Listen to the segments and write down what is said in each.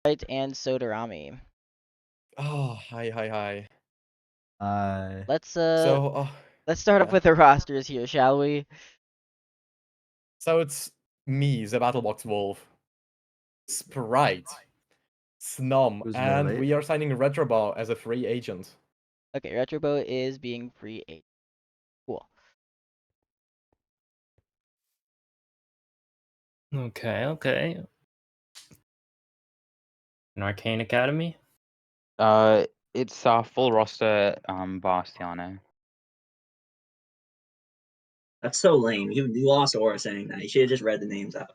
Right, and Sodarami. Oh, hi. Let's So, let's start off yeah. with the rosters here, shall we? So it's me, the Battlebox Wolf, Sprite, Snom, Who's and Melee? we are signing Retrobow as a free agent. Okay, Retrobo is being free agent. Cool. Okay. An Arcane Academy? It's our full roster, Bastiano. That's so lame. You lost Aura saying that. You should have just read the names out.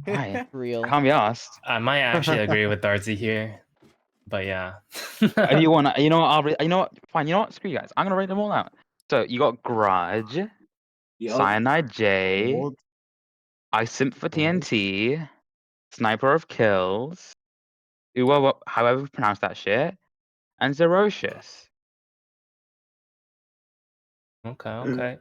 Why? Real. I can't be asked. I might actually agree with Darcy here, but yeah. Do you want? You know what? You know what? Fine. You know what? Screw you guys. I'm gonna write them all out. So you got Grudge, Yup. Cyanide J, Old. I Simp for TNT, Sniper of Kills, Uwa, however you pronounce that shit, and Zerocious. Okay.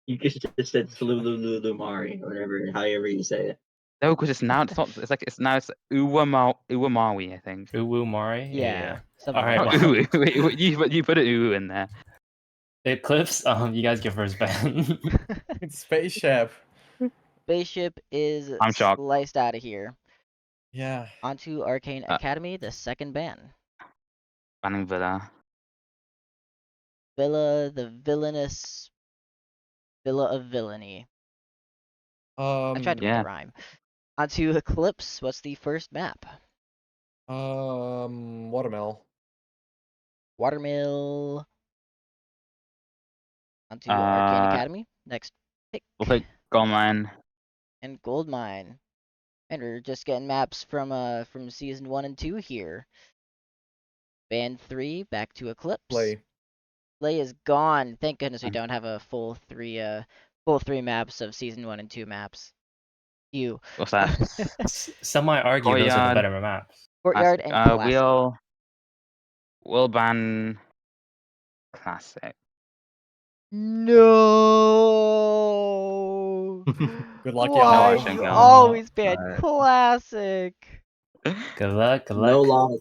You just said Salululumari, or whatever, however you say it. No, because it's now. It's not. It's now. It's Uwamawi, I think. Uwu Mari? Yeah. All right. Not Well, Uwu. You put an Uwu in there. Eclipse, you guys get first ban. It's Spaceship. Spaceship is I'm shocked. sliced out of here. Yeah. Onto Arcane Academy, the second ban. Banning Villa. Villa, the villainous Villa of Villainy. I tried to make yeah. it rhyme. Onto Eclipse, what's the first map? Watermill. Watermill. Onto Arcane Academy, next pick. We'll pick Goldmine. And Goldmine. And we're just getting maps from season 1 and 2 here. Band 3, back to Eclipse. Play. Play is gone. Thank goodness we don't have a full three maps of season 1 and 2 maps. You. What's that? Some might argue those are the better maps. Courtyard and Classic. We'll ban Classic. No. Good luck, Why y'all. you always ban Classic? Good luck. No lava.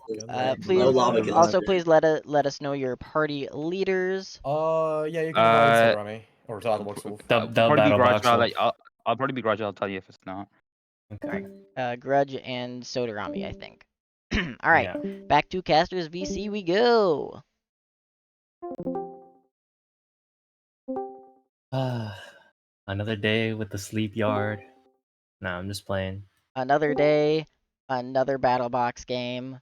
Please, no lava kills. also please let us know your party leaders. Yeah, you can invite Rami or Battlebox Wolf. The Probably be battle Grudge. box. I'll probably be Grudge. I'll tell you if it's not. Okay. Grudge and Sodarami, I think. All right, back to Casters VC we go. Another day with the sleep yard. No, I'm just playing. Another day, another battle box game.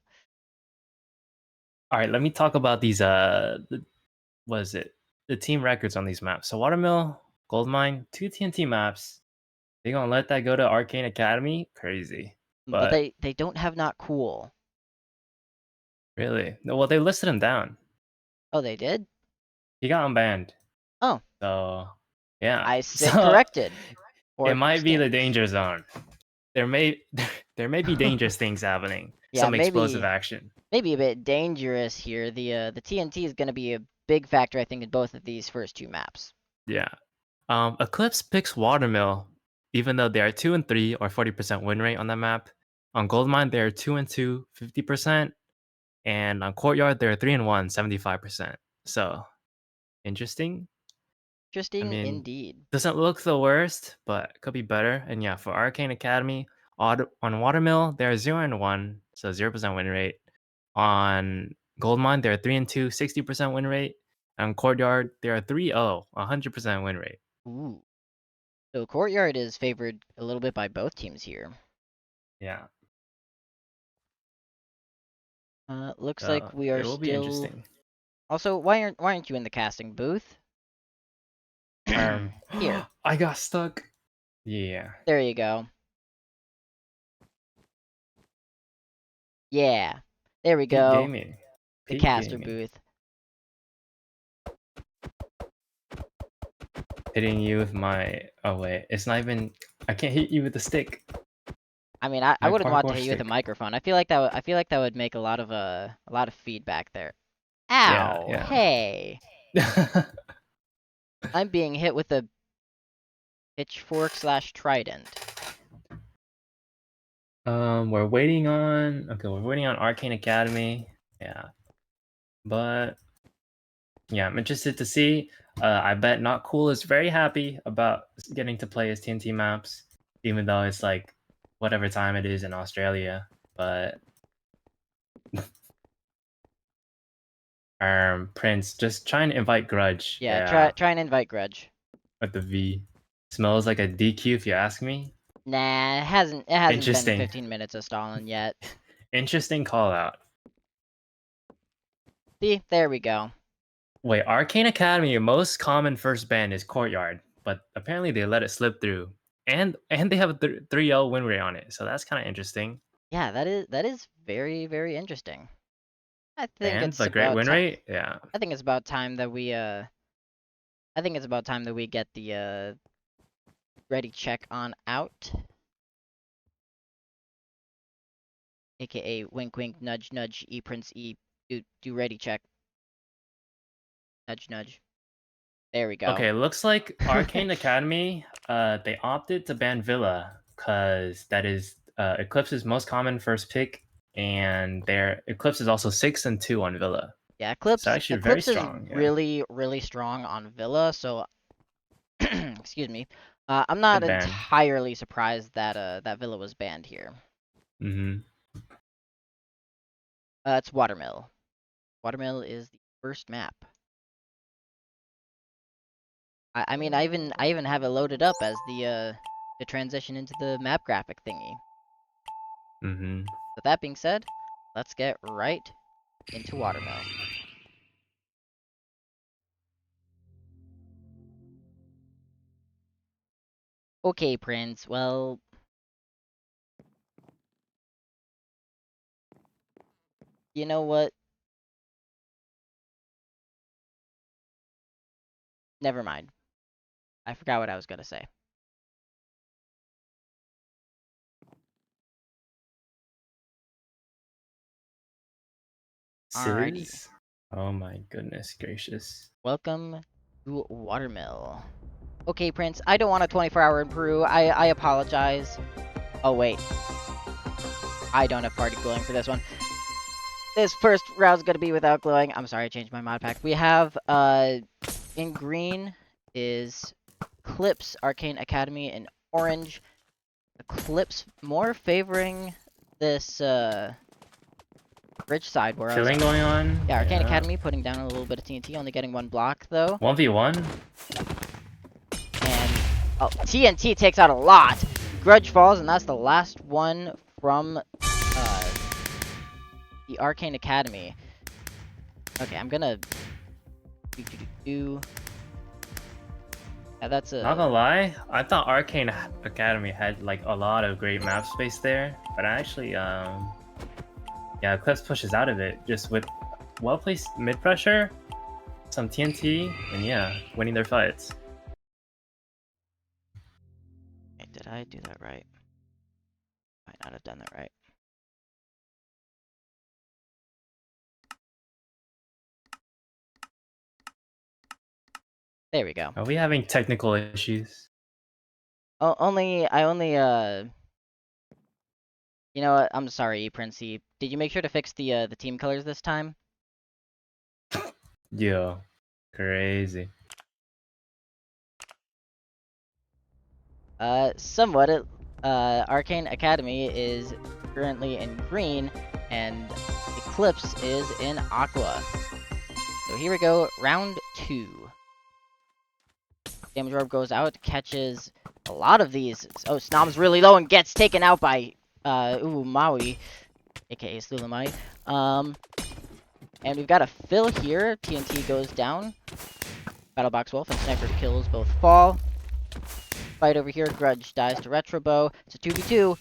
All right, let me talk about these. What is it? The team records on these maps. So Watermill, Goldmine, 2 TNT maps. They gonna let that go to Arcane Academy? Crazy. But they don't have not cool. Really? No, well, they listed him down. Oh, they did? He got unbanned. Oh. So, yeah. I sit corrected. It might be the danger zone. There may be dangerous things happening. Yeah, some explosive action. Maybe a bit dangerous here. The TNT is going to be a big factor, I think, in both of these first 2 maps. Yeah. Eclipse picks Watermill, even though they are 2 and 3 or 40% win rate on that map. On Goldmine, they are 2 and 2, 50%. And on Courtyard, they're 3 and 1, 75%. So, interesting. Interesting indeed. Doesn't look the worst, but could be better. And yeah, for Arcane Academy, on Watermill, they're 0 and 1, so 0% win rate. On Goldmine, they're 3 and 2, 60% win rate. On Courtyard, they're 3-0, 100% win rate. Ooh. So Courtyard is favored a little bit by both teams here. Yeah. Looks like we are still. Be interesting. Also, why aren't you in the casting booth? Here. I got stuck. Yeah. There you go. Yeah. There we go. Gaming. The caster booth. Hitting you with my... Oh, wait. It's not even... I can't hit you with the stick. I mean, I wouldn't want to hit you with a microphone. I feel like that would make a lot of feedback there. Ow! Yeah. Hey! I'm being hit with a pitchfork/trident. We're waiting on. Okay, we're waiting on Arcane Academy. Yeah, but yeah, I'm interested to see. I bet Not Cool is very happy about getting to play his TNT maps, even though it's like whatever time it is in Australia. But Prince, just try and invite Grudge. Yeah, try and invite Grudge. With the V. Smells like a DQ if you ask me. Nah, it hasn't been Interesting. 15 minutes of stalling yet. Interesting call out. See, there we go. Wait, Arcane Academy, most common first ban is Courtyard, but apparently they let it slip through. And they have a 3-0 win rate on it, so that's kind of interesting. Yeah, that is very, very interesting. I think And it's the great about win rate, yeah. I think it's about time that we get the ready check on out. AKA wink wink nudge nudge Prince do ready check. Nudge nudge. There we go. Okay, looks like Arcane Academy, they opted to ban Villa because that is Eclipse's most common first pick, and their Eclipse is also 6-2 on Villa. Yeah, Eclipse. So actually very Eclipse strong. is Yeah. really strong on Villa. So, excuse me. I'm not Good ban. entirely surprised that that Villa was banned here. Mm-hmm. It's Watermill. Watermill is the first map. I mean, I even have it loaded up as the transition into the map graphic thingy. Mm-hmm. With that being said, let's get right into Watermill. Okay, Prince. Well, you know what? Never mind. I forgot what I was gonna say. Alrighty. Sizz? Oh my goodness gracious. Welcome to Watermill. Okay, Prince, I don't want a 24-hour in Peru. I apologize. Oh, wait. I don't have party glowing for this one. This first round's gonna be without glowing. I'm sorry, I changed my mod pack. We have, in green is Eclipse, Arcane Academy in orange. Eclipse more favoring this, bridge side, whereas Killing going on? yeah, Arcane Academy putting down a little bit of TNT, only getting 1 block though. 1v1? And oh, TNT takes out a lot. Grudge falls, and that's the last one from the Arcane Academy. Okay, I'm gonna Yeah, that's a. Not gonna lie, I thought Arcane Academy had like a lot of great map space there, but actually, yeah, Eclipse pushes out of it just with well-placed mid pressure, some TNT, and yeah, winning their fights. Wait, did I do that right? Might not have done that right. There we go. Are we having technical issues? Oh, I only you know what? I'm sorry, Princey. Did you make sure to fix the team colors this time? Yo, crazy. Somewhat. Arcane Academy is currently in green, and Eclipse is in aqua. So here we go, round 2. Damage orb goes out, catches a lot of these. Oh, Snom's really low and gets taken out by Maui, aka Slulamite. And we've got a fill here. TNT goes down. Battlebox Wolf and Sniper kills both fall. Fight over here. Grudge dies to Retrobow. It's a 2v2.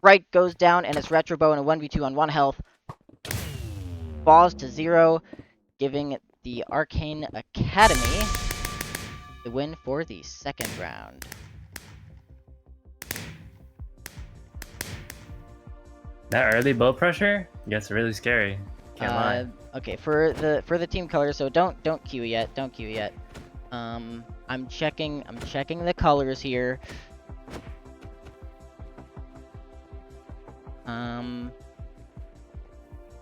Right goes down, and it's Retrobow in a 1v2 on 1 health. Falls to 0, giving the Arcane Academy the win for the second round. That early bow pressure gets really scary. Can't lie. Okay, for the team colors, so don't queue yet. Don't queue yet. I'm checking the colors here.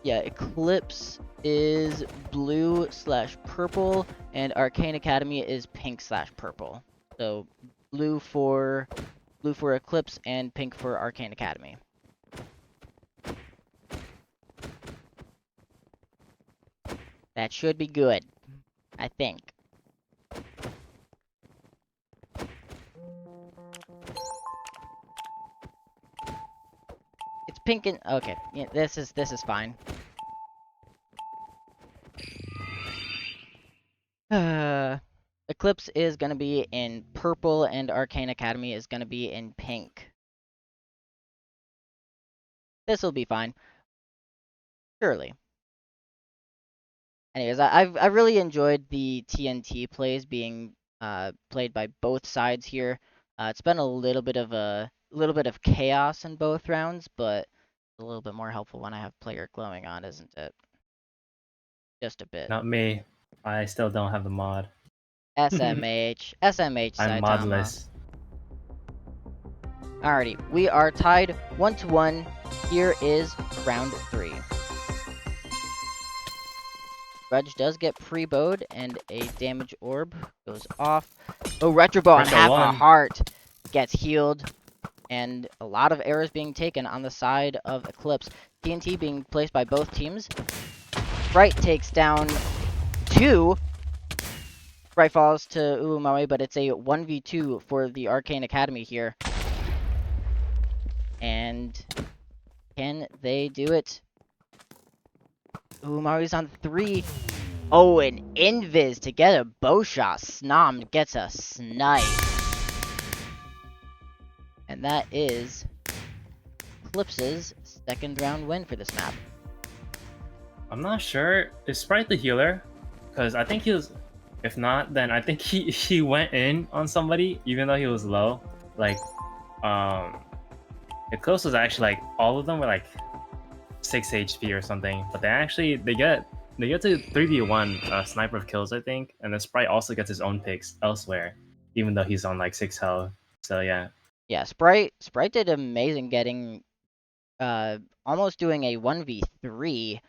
Yeah, Eclipse is blue/purple, and Arcane Academy is pink/purple. So blue for Eclipse and pink for Arcane Academy. That should be good, I think. It's pink and okay. Yeah, this is fine. Eclipse is gonna be in purple, and Arcane Academy is gonna be in pink. This will be fine, surely. Anyways, I've really enjoyed the TNT plays being played by both sides here. It's been a little bit of chaos in both rounds, but a little bit more helpful when I have player glowing on, isn't it? Just a bit. Not me. I still don't have the mod. SMH I'm Saitama. modless. Alrighty, we are tied 1-1. Here is round 3. Grudge does get pre-bowed, and a damage orb goes off. Oh, Retrobow on Retro half a one. heart gets healed, and a lot of errors being taken on the side of Eclipse. TNT being placed by both teams. Sprite takes down 2. Sprite falls to Umawe, but it's a 1v2 for the Arcane Academy here. And can they do it? Umawe's on 3. Oh, an invis to get a bow shot. Snom gets a snipe. And that is Eclipse's second round win for this map. I'm not sure. Is Sprite the healer? Because I think he was. If not, then I think he went in on somebody even though he was low. Like, Eclipse was actually like all of them were like 6 HP or something, but they get to 3v1 sniper of kills, I think, and then Sprite also gets his own picks elsewhere, even though he's on like 6 health. So yeah. Yeah, Sprite did amazing getting almost doing a 1v3,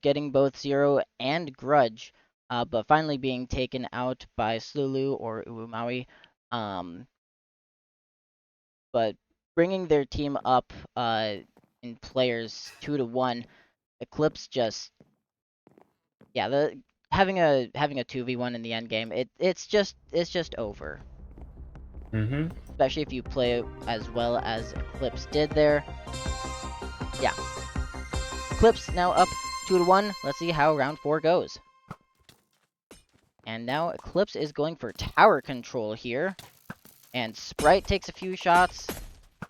getting both Zero and Grudge, but finally being taken out by Slulu or Uwumawi. But bringing their team up in players 2-1, Eclipse just having a 2v1 in the end game, it's just over. Especially if you play as well as Eclipse did there. Yeah. Eclipse now up 2-1. Let's see how round 4 goes. And now Eclipse is going for tower control here. And Sprite takes a few shots.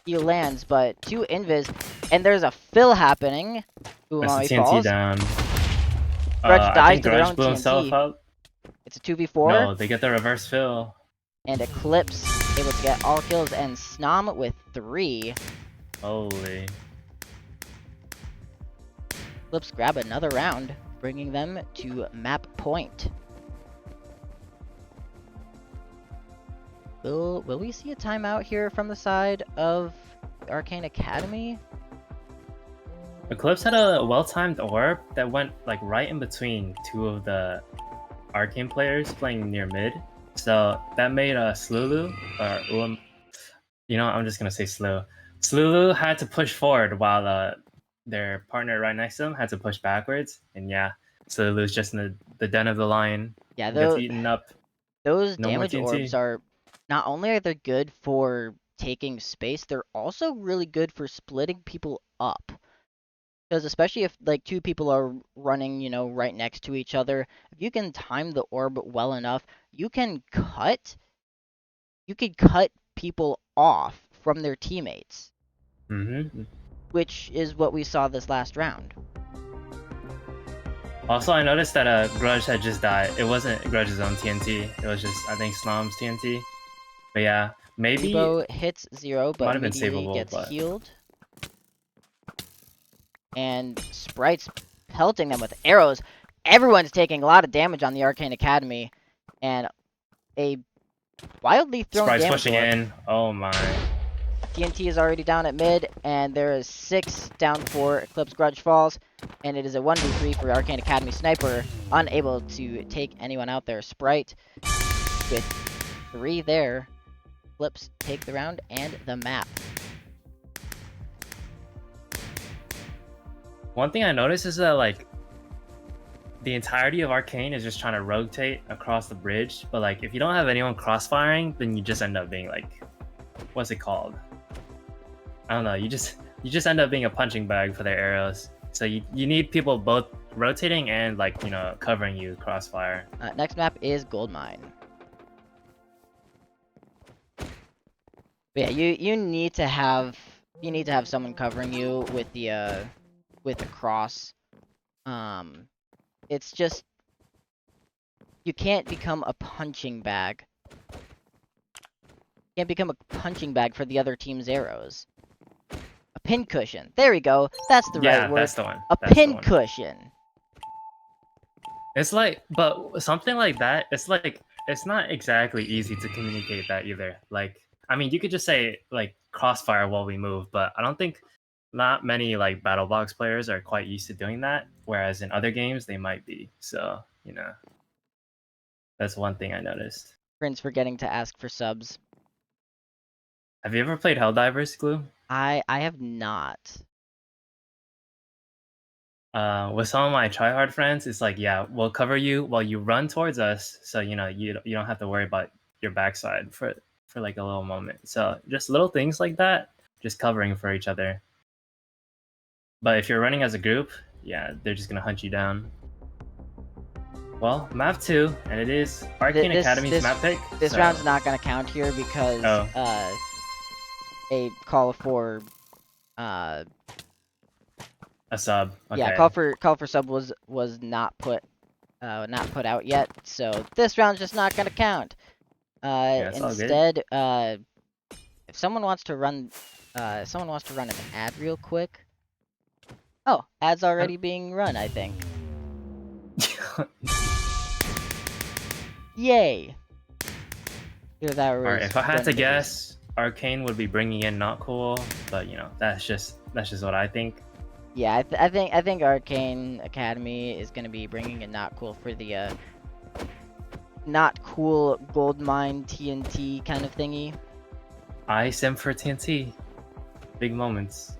He lands, but 2 invis. And there's a fill happening. That's the TNT falls. down. Grudge dies to their Grudge own blew himself TNT. up. It's a 2v4. No, they get the reverse fill. And Eclipse able to get all kills, and Snom with 3. Holy. Eclipse grab another round, bringing them to map point. Will we see a timeout here from the side of Arcane Academy? Eclipse had a well-timed orb that went like right in between 2 of the Arcane players playing near mid. So that made Slulu, or I'm just gonna say Slu. Slulu had to push forward while their partner right next to him had to push backwards. And yeah, Slulu's just in the den of the lion. Yeah, Gets eaten up. Those No more damage TNT. orbs are not only are they good for taking space, they're also really good for splitting people up. Because especially if like 2 people are running, right next to each other, if you can time the orb well enough, you could cut people off from their teammates. Which is what we saw this last round. Also, I noticed that Grudge had just died. It wasn't Grudge's own TNT. It was just, I think, Snom's TNT. But yeah, maybe... Rebo hits 0, but might have been immediately savable, gets but... healed. And Sprite's pelting them with arrows. Everyone's taking a lot of damage on the Arcane Academy. And a wildly thrown Sprite's damage pushing orb. in. Oh my. TNT is already down at mid, and there is 6 down for Eclipse Grudge Falls, and it is a 1v3 for Arcane Academy Sniper, unable to take anyone out there. Sprite with 3 there. Eclipse take the round and the map. One thing I noticed is that like the entirety of Arcane is just trying to rotate across the bridge, but like if you don't have anyone crossfiring, then you just end up being like, what's it called? I don't know. You just end up being a punching bag for their arrows. So you need people both rotating and like covering you crossfire. Next map is Goldmine. But yeah, you need to have someone covering you with the cross. It's just you can't become a punching bag. You can't become a punching bag for the other team's arrows. A pincushion. There we go. That's the right word. Yeah, that's the one. A That's the pincushion. It's like, but something like that, it's like, it's not exactly easy to communicate that either. Like, I mean, you could just say, like, crossfire while we move, but I don't think not many, like, battle box players are quite used to doing that, whereas in other games, they might be. So, that's one thing I noticed. Prince forgetting to ask for subs. Have you ever played Helldivers, Glue? I have not. With some of my tryhard friends, it's like, yeah, we'll cover you while you run towards us, so you don't have to worry about your backside for like a little moment. So just little things like that, just covering for each other. But if you're running as a group, yeah, they're just gonna hunt you down. Well, map 2, and it is Arcane Academy's map pick. This round's not gonna count here because a call for a sub. Okay. Yeah, call for sub was not put out yet, so this round's just not gonna count. Instead, if someone wants to run an ad real quick. Oh, ad's already being run, I think. Yay! Alright, if I had to guess, Arcane would be bringing in Not Cool, but that's just what I think. Yeah, I think Arcane Academy is gonna be bringing in Not Cool for the Not Cool Goldmine TNT kind of thingy. I sim for TNT. Big moments.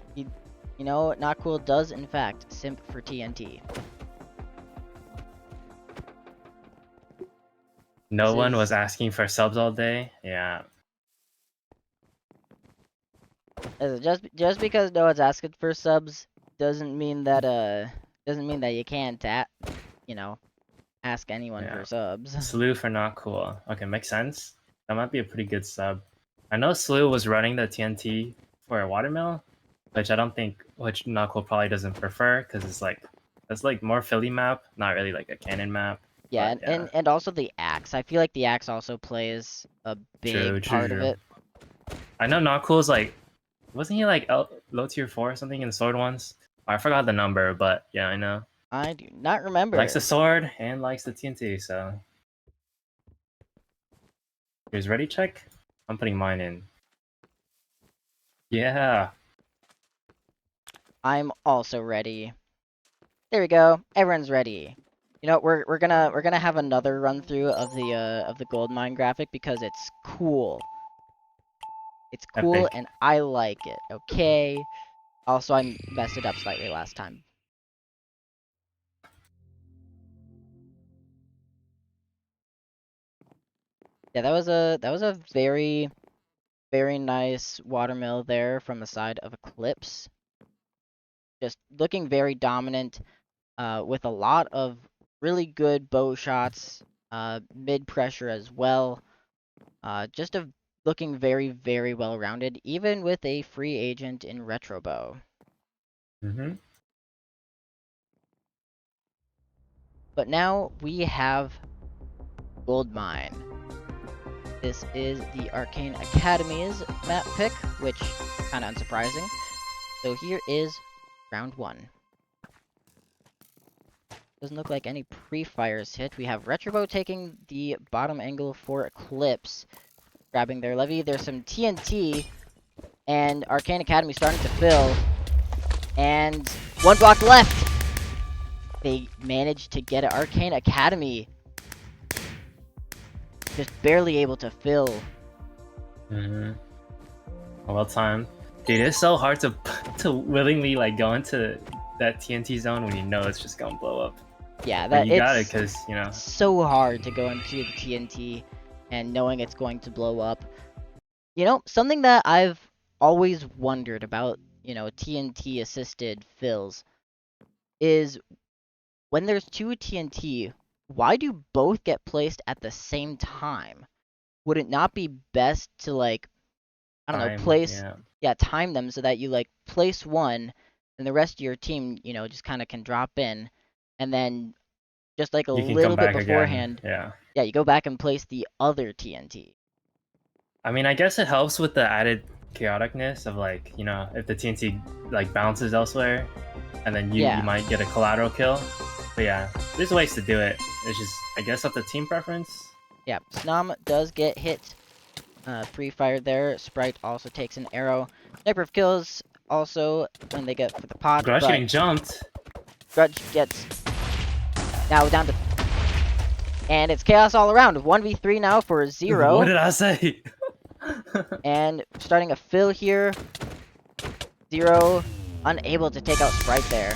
Not Cool does in fact simp for TNT. No one was asking for subs all day. Yeah. Just because no one's asking for subs doesn't mean that you can't ask anyone for subs. Slew for Not Cool. Okay, makes sense. That might be a pretty good sub. I know Slew was running the TNT for a Watermill, which Not Cool probably doesn't prefer because that's like more Philly map, not really like a cannon map. Yeah, and also the axe. I feel like the axe also plays a big part of it. I know Not Cool's like, wasn't he like low tier 4 or something in Sword once? I forgot the number, but yeah, I know. I do not remember. Likes the sword and likes the TNT, so. Here's ready check. I'm putting mine in. Yeah. I'm also ready. There we go. Everyone's ready. We're gonna have another run through of the Goldmine graphic because it's cool. It's cool Epic. and I like it. Okay. Also, I messed it up slightly last time. Yeah, that was a very, very nice watermill there from the side of Eclipse. Just looking very dominant, with a lot of really good bow shots, mid pressure as well. Just looking very, very well rounded, even with a free agent in retro bow. But now we have Goldmine. This is the Arcane Academy's map pick, which kind of unsurprising. So here is round 1. Doesn't look like any pre-fires hit. We have Retrobow taking the bottom angle for Eclipse, grabbing their levy. There's some TNT, And Arcane Academy starting to fill. And 1 block left. They managed to get it. Arcane Academy just barely able to fill. Well timed. Dude, it's so hard to willingly like go into that TNT zone when you know it's just gonna blow up. Yeah, But that you got it it's because you know. so hard to go into the TNT and knowing it's going to blow up. You know, something that I've always wondered about, you know, TNT assisted fills is when there's 2 TNT, why do both get placed at the same time? Would it not be best to like, I don't know, place, time them so that you like place one and the rest of your team, you know, just kind of can drop in and then just like a You can little come bit back beforehand, again. yeah, you go back and place the other TNT. I mean, I guess it helps with the added chaoticness of like, you know, if the TNT like bounces elsewhere, and then you might get a collateral kill. But yeah, there's ways to do it. It's just, I guess, up to team preference. Yeah, Snom does get hit. Free fire there. Sprite also takes an arrow. Sniper of kills also when they get for the pot. Grudge but getting jumped. Grudge gets now down to, and it's chaos all around. 1v3 now for 0. What did I say? And starting a fill here. 0 unable to take out Sprite there,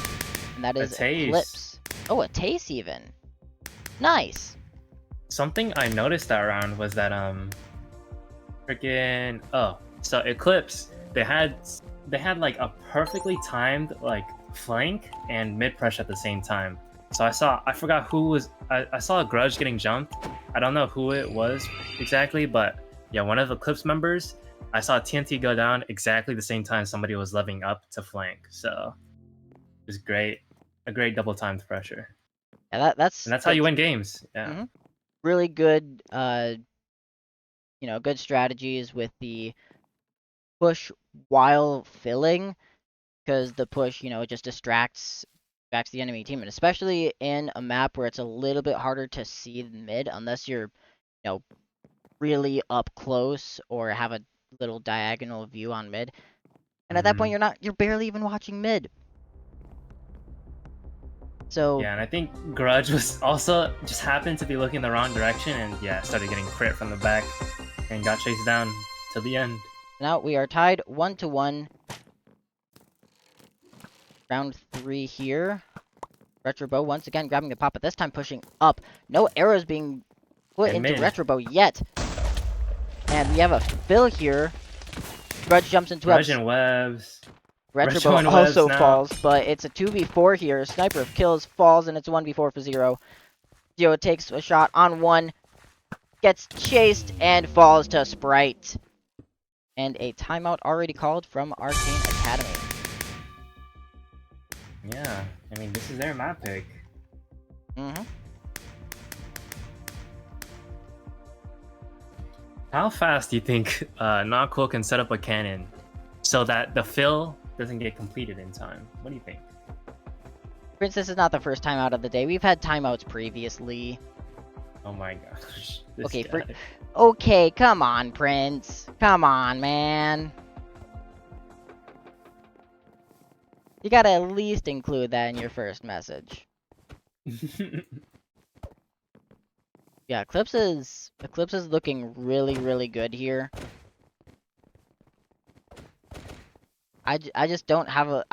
and that is Eclipse. Oh, a Taste even. Nice. Something I noticed that round was that freaking so Eclipse, they had like a perfectly timed like flank and mid push at the same time. So I forgot who was, I saw a Grudge getting jumped. I don't know who it was exactly, but yeah, one of the Eclipse members, I saw TNT go down exactly the same time somebody was leveling up to flank. So it was great, a great double timed pressure. Yeah, that's how you win games. Yeah. Really good, you know, good strategies with the push while filling, because the push, you know, it just distracts the enemy team, and especially in a map where it's a little bit harder to see the mid unless you're, you know, really up close or have a little diagonal view on mid. And at that point, you're barely even watching mid. So yeah, and I think Grudge was also just happened to be looking the wrong direction, and yeah, started getting crit from the back and got chased down to the end. Now we are tied 1-1. Round 3 here. Retrobow once again grabbing the pop, but this time pushing up. No arrows being put into Retrobow yet. And we have a fill here. Grudge jumps into Grudge and webs. Retrobow also falls, but it's a 2v4 here. Sniper of kills falls, and it's 1v4 for 0. 0 takes a shot on 1, gets chased, and falls to Sprite. And a timeout already called from Arcane Academy. Yeah, I mean, this is their map pick. How fast do you think Not Cool can set up a cannon so that the fill doesn't get completed in time? What do you think? Prince, this is not the first timeout of the day. We've had timeouts previously. Oh my gosh. Okay, okay, come on, Prince. Come on, man. You gotta at least include that in your first message. Yeah, Eclipse is looking really, really good here. I just don't have a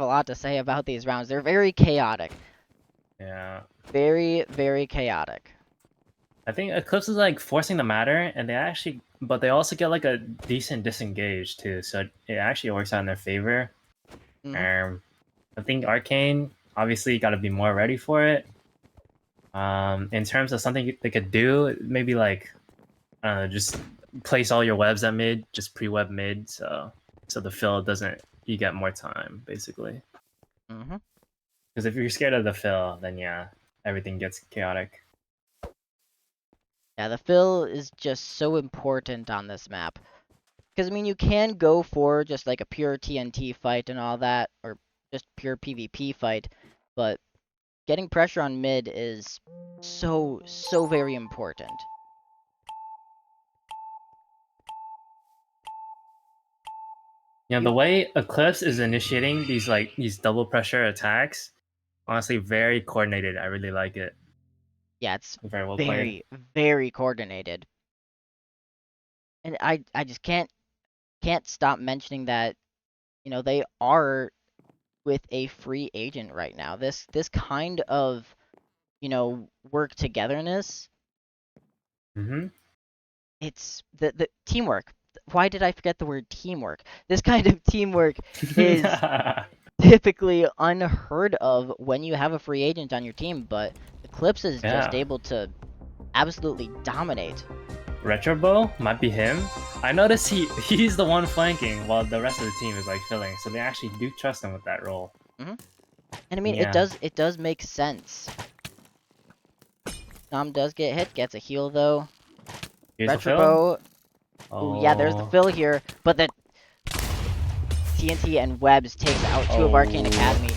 lot to say about these rounds. They're very chaotic. Yeah. Very, very chaotic. I think Eclipse is like forcing the matter, and but they also get like a decent disengage too, so it actually works out in their favor. I think Arcane obviously got to be more ready for it. In terms of something they could do, maybe like, I don't know, just place all your webs at mid, just pre-web mid, so the fill doesn't, you get more time basically. Because if you're scared of the fill, then yeah, everything gets chaotic. Yeah, the fill is just so important on this map. Because, I mean, you can go for just like a pure TNT fight and all that, or just pure PvP fight, but getting pressure on mid is so very important. Yeah, the way Eclipse is initiating these double pressure attacks, honestly, very coordinated. I really like it. Yeah, it's Very well played. very coordinated. And I just can't stop mentioning that, you know, they are with a free agent right now. This kind of, you know, work togetherness, Mm-hmm. it's the teamwork. Why did I forget the word teamwork? This kind of teamwork is typically unheard of when you have a free agent on your team, but Eclipse is just Yeah. able to absolutely dominate. Retrobo might be him. I noticed he's the one flanking while the rest of the team is like filling, so they actually do trust him with that role. And I mean, Yeah. it does make sense. Nom does get hit, gets a heal though. Here's the fill. Retrobo, Oh. ooh, yeah, there's the fill here, but the TNT and webs takes out two of Arcane Academy.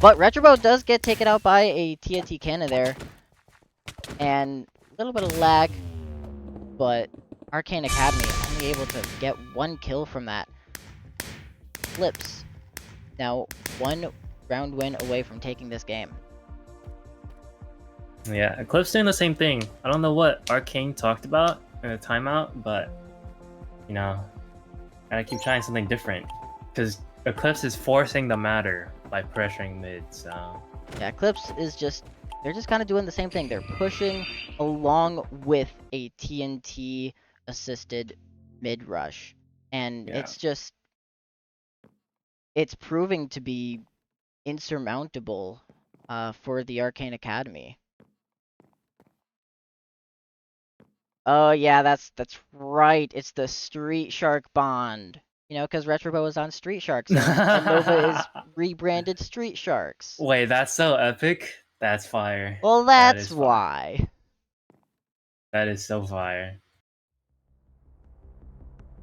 But Retrobo does get taken out by a TNT cannon there. And a little bit of lag, but Arcane Academy only able to get one kill from that. Eclipse now 1 round win away from taking this game. Yeah, Eclipse doing the same thing. I don't know what Arcane talked about in a timeout, but you know, gotta keep trying something different. Because Eclipse is forcing the matter by pressuring mid, so Yeah, Eclipse is just, they're just kind of doing the same thing. They're pushing along with a TNT assisted mid rush. And Yeah. it's just, it's proving to be insurmountable for the Arcane Academy. Oh yeah, that's right. It's the Street Shark bond. You know, because Retrobo is on Street Sharks and Nova is rebranded Street Sharks. Wait, that's so epic. That's fire. Well, That that's is fire. why. That is so fire.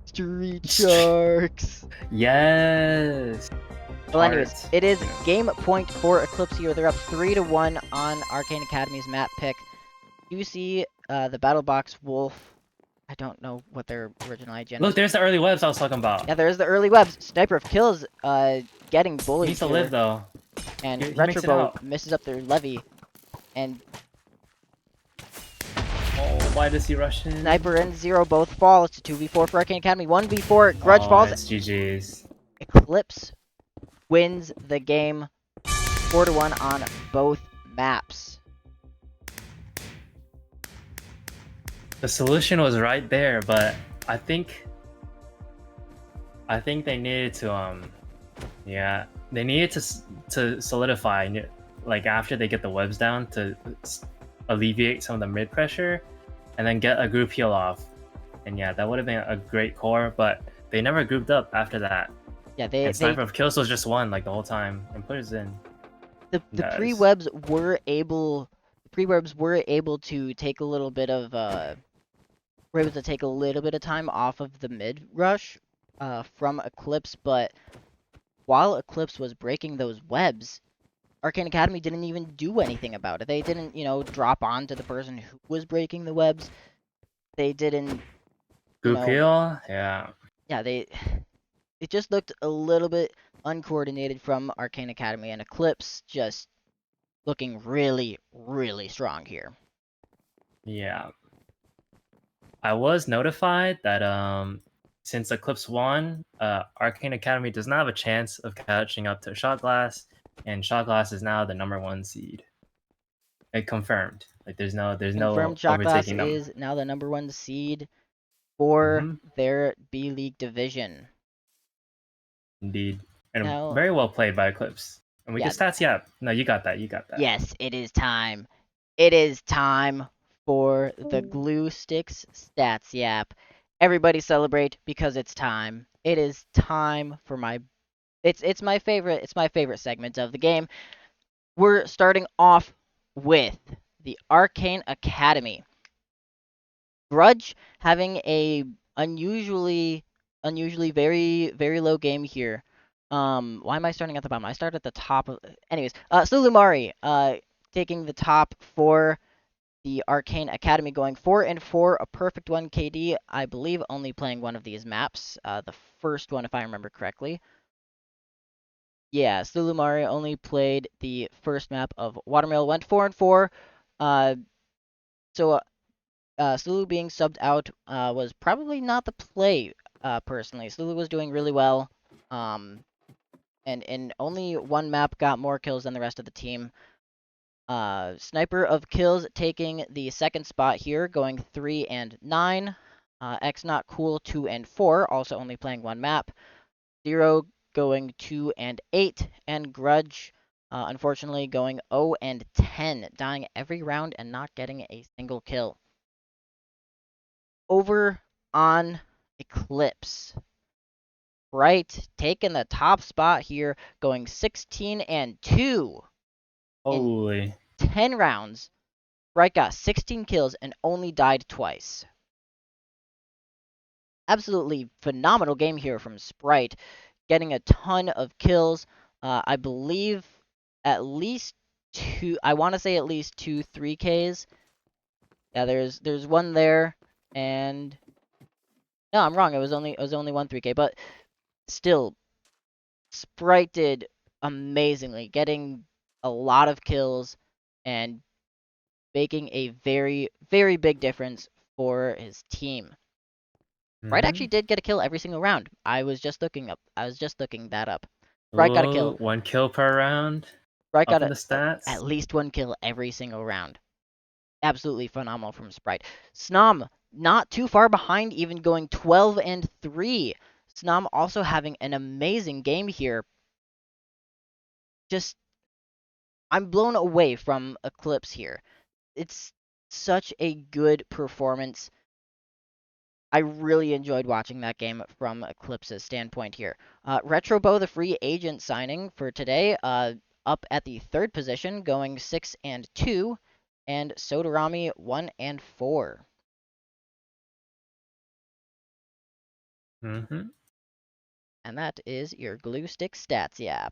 Street Sharks. Yes. Well, anyways, Hearts. it is Yeah. game point for Eclipse here. They're up 3-1 on Arcane Academy's map pick. You see the Battle Box Wolf. I don't know what their original IGN Look, is. there's the early webs I was talking about. Yeah, there's the early webs. Sniper of Kills getting He bullied needs to here. live though. And He makes it Retrobo out. misses up their levy. And Oh, why does he rush in? Sniper and Zero both fall. It's a 2v4 for Arcane Academy. 1v4, Grudge falls. It's GG's. Eclipse wins the game 4-1 on both maps. The solution was right there, but I think they needed to yeah, they needed to solidify, like after they get the webs down, to alleviate some of the mid pressure and then get a group heal off. And yeah, that would have been a great core, but they never grouped up after that. Yeah, And Sniper of Kills was just one like the whole time and put us in. the Nice. pre-webs were able to take a little bit of time off of the mid rush from Eclipse, but while Eclipse was breaking those webs, Arcane Academy didn't even do anything about it. They didn't, you know, drop on to the person who was breaking the webs. They didn't Group heal? Yeah. Yeah, it just looked a little bit uncoordinated from Arcane Academy, and Eclipse just looking really, really strong here. Yeah. I was notified that since Eclipse won, Arcane Academy does not have a chance of catching up to Shot Glass, and Shot Glass is now the #1 seed. It confirmed. Like there's no Confirmed Shot Glass overtaking them. is now the #1 seed for their B League division. Indeed. And Now- very well played by Eclipse. And we Yeah. get stats, yeah. No, you got that. Yes, it is time. It is time for the Glue Sticks Stats Yap. Everybody celebrate because it's time. It is time for it's my favorite segment of the game. We're starting off with the Arcane Academy. Grudge having a unusually very, very low game here. Why am I starting at the bottom? I started at the top of... Anyways, Sulumari taking the top for the Arcane Academy going 4-4, a perfect 1 KD. I believe only playing one of these maps, the first one if I remember correctly. Yeah, Sulumari only played the first map of Watermill, went 4-4. So Sulu being subbed out was probably not the play, personally. Sulu was doing really well, and only one map got more kills than the rest of the team. Sniper of Kills taking the second spot here, going 3-9. X Not Cool 2-4, also only playing one map. Zero going 2-8, and Grudge, unfortunately, going 0-10, dying every round and not getting a single kill. Over on Eclipse. Right, taking the top spot here, going 16-2. Holy. 10 rounds. Bright got 16 kills and only died twice. Absolutely phenomenal game here from Sprite, getting a ton of kills. I believe at least two. I want to say at least 2 3Ks. Yeah, there's one there, and no, I'm wrong. It was only one 3K, but still, Sprite did amazingly, getting a lot of kills and making a very, very big difference for his team. Bright actually did get a kill every single round. I was just looking that up. Bright got a kill. 1 kill per round. Bright got Up in the stats. at least 1 kill every single round. Absolutely phenomenal from Sprite. Snom, not too far behind, even going 12-3. Snom also having an amazing game here. Just, I'm blown away from Eclipse here. It's such a good performance. I really enjoyed watching that game from Eclipse's standpoint here. Retrobo, the free agent signing for today, up at the 3rd position, going 6-2, and Sodarami 1-4. And that is your Glue Stick Stats Yap.